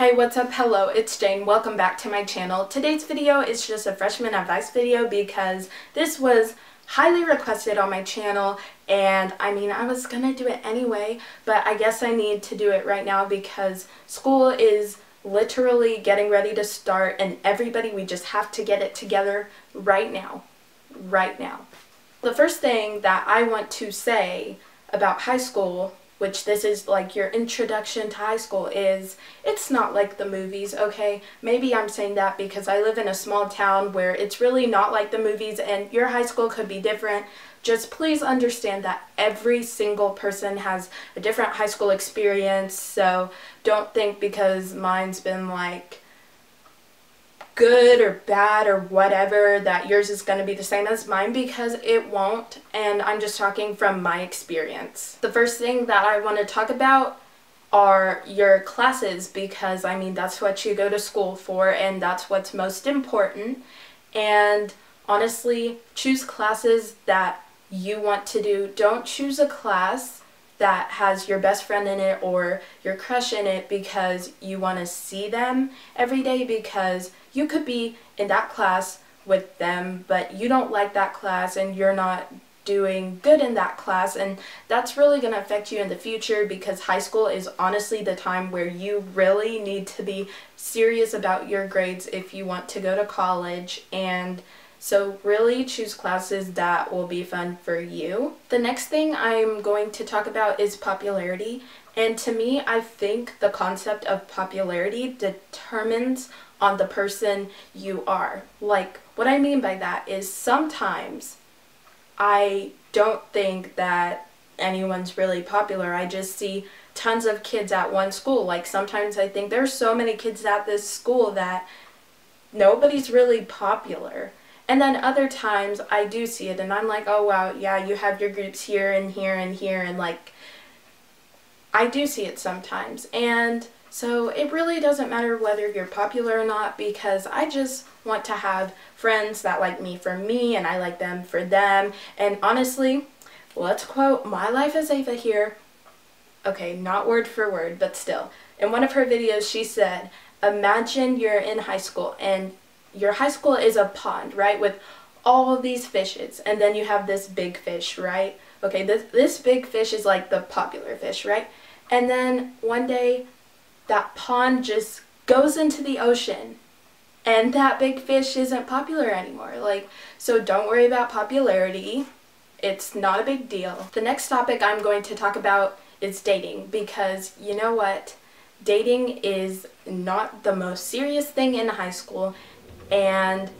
Hey, what's up? Hello, it's Jane. Welcome back to my channel. Today's video is just a freshman advice video because this was highly requested on my channel, and I mean, I was gonna do it anyway, but I guess I need to do it right now because school is literally getting ready to start, and everybody, we just have to get it together right now. The first thing that I want to say about high school, which this is like your introduction to high school, is it's not like the movies, okay? Maybe I'm saying that because I live in a small town where it's really not like the movies and your high school could be different. Just please understand that every single person has a different high school experience, so don't think because mine's been like good or bad or whatever that yours is going to be the same as mine, because it won't, and I'm just talking from my experience. The first thing that I want to talk about are your classes, because I mean that's what you go to school for and that's what's most important. And honestly, choose classes that you want to do. Don't choose a class that has your best friend in it or your crush in it because you want to see them every day, because you could be in that class with them but you don't like that class and you're not doing good in that class, and that's really going to affect you in the future, because high school is honestly the time where you really need to be serious about your grades if you want to go to college. And so really choose classes that will be fun for you. The next thing I'm going to talk about is popularity. And to me, I think the concept of popularity determines on the person you are. Like, what I mean by that is sometimes I don't think that anyone's really popular. I just see tons of kids at one school. Like, sometimes I think there's so many kids at this school that nobody's really popular. And then other times I do see it and I'm like, oh wow, yeah, you have your groups here and here and here, and like, I do see it sometimes. And so it really doesn't matter whether you're popular or not, because I just want to have friends that like me for me and I like them for them. And honestly, let's quote My Life as Ava here. Okay, not word for word, but still. In one of her videos she said, imagine you're in high school and your high school is a pond, right, with all of these fishes, and then you have this big fish, right? Okay, this big fish is like the popular fish, right? And then one day that pond just goes into the ocean and that big fish isn't popular anymore. Like, so don't worry about popularity. It's not a big deal. The next topic I'm going to talk about is dating, because you know what? Dating is not the most serious thing in high school. And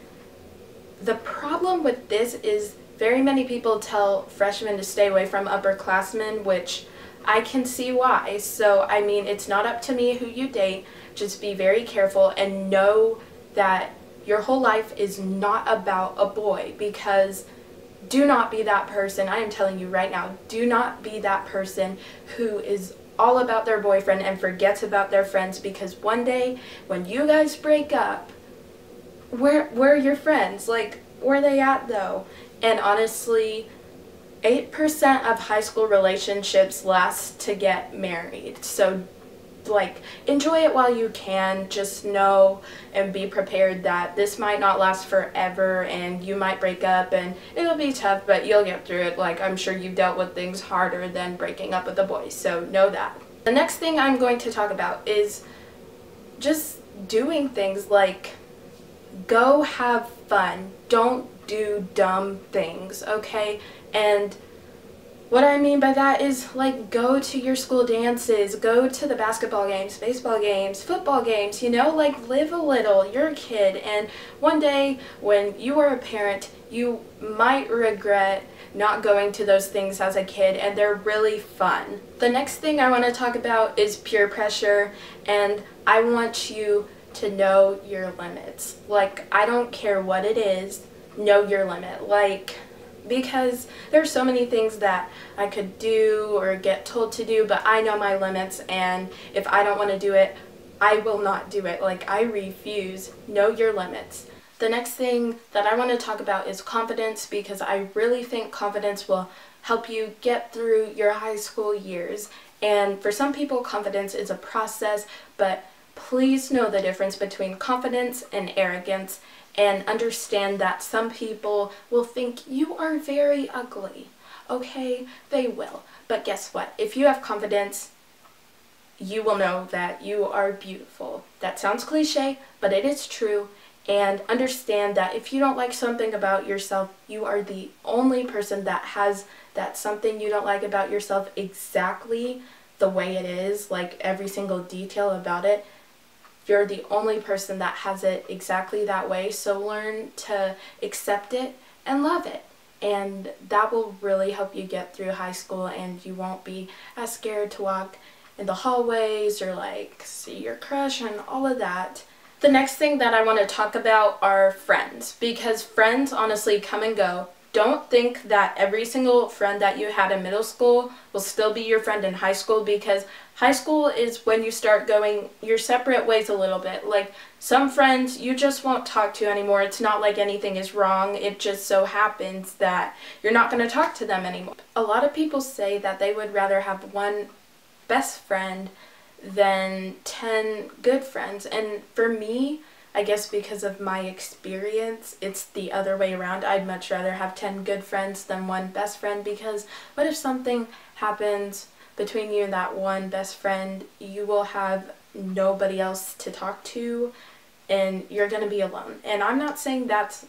the problem with this is very many people tell freshmen to stay away from upperclassmen, which I can see why. So, I mean, it's not up to me who you date. Just be very careful and know that your whole life is not about a boy, because do not be that person. I am telling you right now, do not be that person who is all about their boyfriend and forgets about their friends, because one day when you guys break up, where are your friends? Like, where are they at though? And honestly, 8% of high school relationships last to get married. So, like, enjoy it while you can. Just know and be prepared that this might not last forever and you might break up and it'll be tough, but you'll get through it. Like, I'm sure you've dealt with things harder than breaking up with a boy, so know that. The next thing I'm going to talk about is just doing things like go have fun. Don't do dumb things, okay? And what I mean by that is, like, go to your school dances, go to the basketball games, baseball games, football games, you know, like, live a little. You're a kid, and one day when you are a parent, you might regret not going to those things as a kid, and they're really fun. The next thing I want to talk about is peer pressure, and I want you to know your limits. Like, I don't care what it is, know your limit. Like, because there's so many things that I could do or get told to do, but I know my limits, and if I don't want to do it, I will not do it. Like, I refuse. Know your limits. The next thing that I want to talk about is confidence, because I really think confidence will help you get through your high school years. And for some people, confidence is a process, but please know the difference between confidence and arrogance, and understand that some people will think you are very ugly. Okay, they will. But guess what? If you have confidence, you will know that you are beautiful. That sounds cliche, but it is true. And understand that if you don't like something about yourself, you are the only person that has that something you don't like about yourself exactly the way it is, like every single detail about it. You're the only person that has it exactly that way, so learn to accept it and love it. And that will really help you get through high school, and you won't be as scared to walk in the hallways or like see your crush and all of that. The next thing that I want to talk about are friends, because friends honestly come and go. Don't think that every single friend that you had in middle school will still be your friend in high school, because high school is when you start going your separate ways a little bit. Like, some friends you just won't talk to anymore. It's not like anything is wrong. It just so happens that you're not going to talk to them anymore. A lot of people say that they would rather have one best friend than 10 good friends, and for me, I guess because of my experience, it's the other way around. I'd much rather have 10 good friends than one best friend, because what if something happens between you and that one best friend? You will have nobody else to talk to, and you're going to be alone. And I'm not saying that's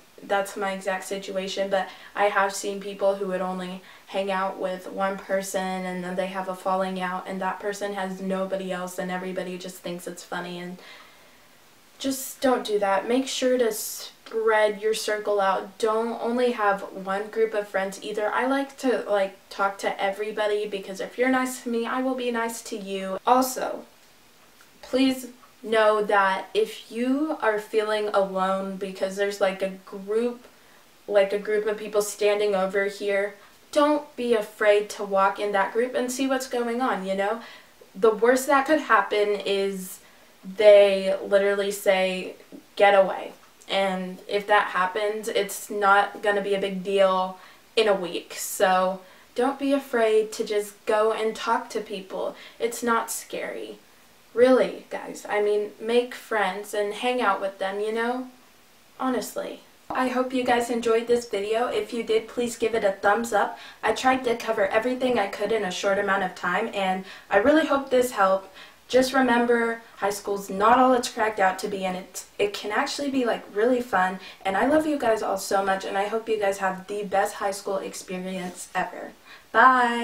my exact situation, but I have seen people who would only hang out with one person and then they have a falling out, and that person has nobody else and everybody just thinks it's funny. And just don't do that. Make sure to spread your circle out. Don't only have one group of friends either. I like to talk to everybody, because if you're nice to me, I will be nice to you. Also, please know that if you are feeling alone because there's like a group of people standing over here, don't be afraid to walk in that group and see what's going on, you know? The worst that could happen is they literally say, get away. And if that happens, it's not going to be a big deal in a week. So don't be afraid to just go and talk to people. It's not scary. Really, guys. I mean, make friends and hang out with them, you know? Honestly. I hope you guys enjoyed this video. If you did, please give it a thumbs up. I tried to cover everything I could in a short amount of time, and I really hope this helped. Just remember, high school's not all it's cracked out to be, and it can actually be like really fun. And I love you guys all so much, and I hope you guys have the best high school experience ever. Bye!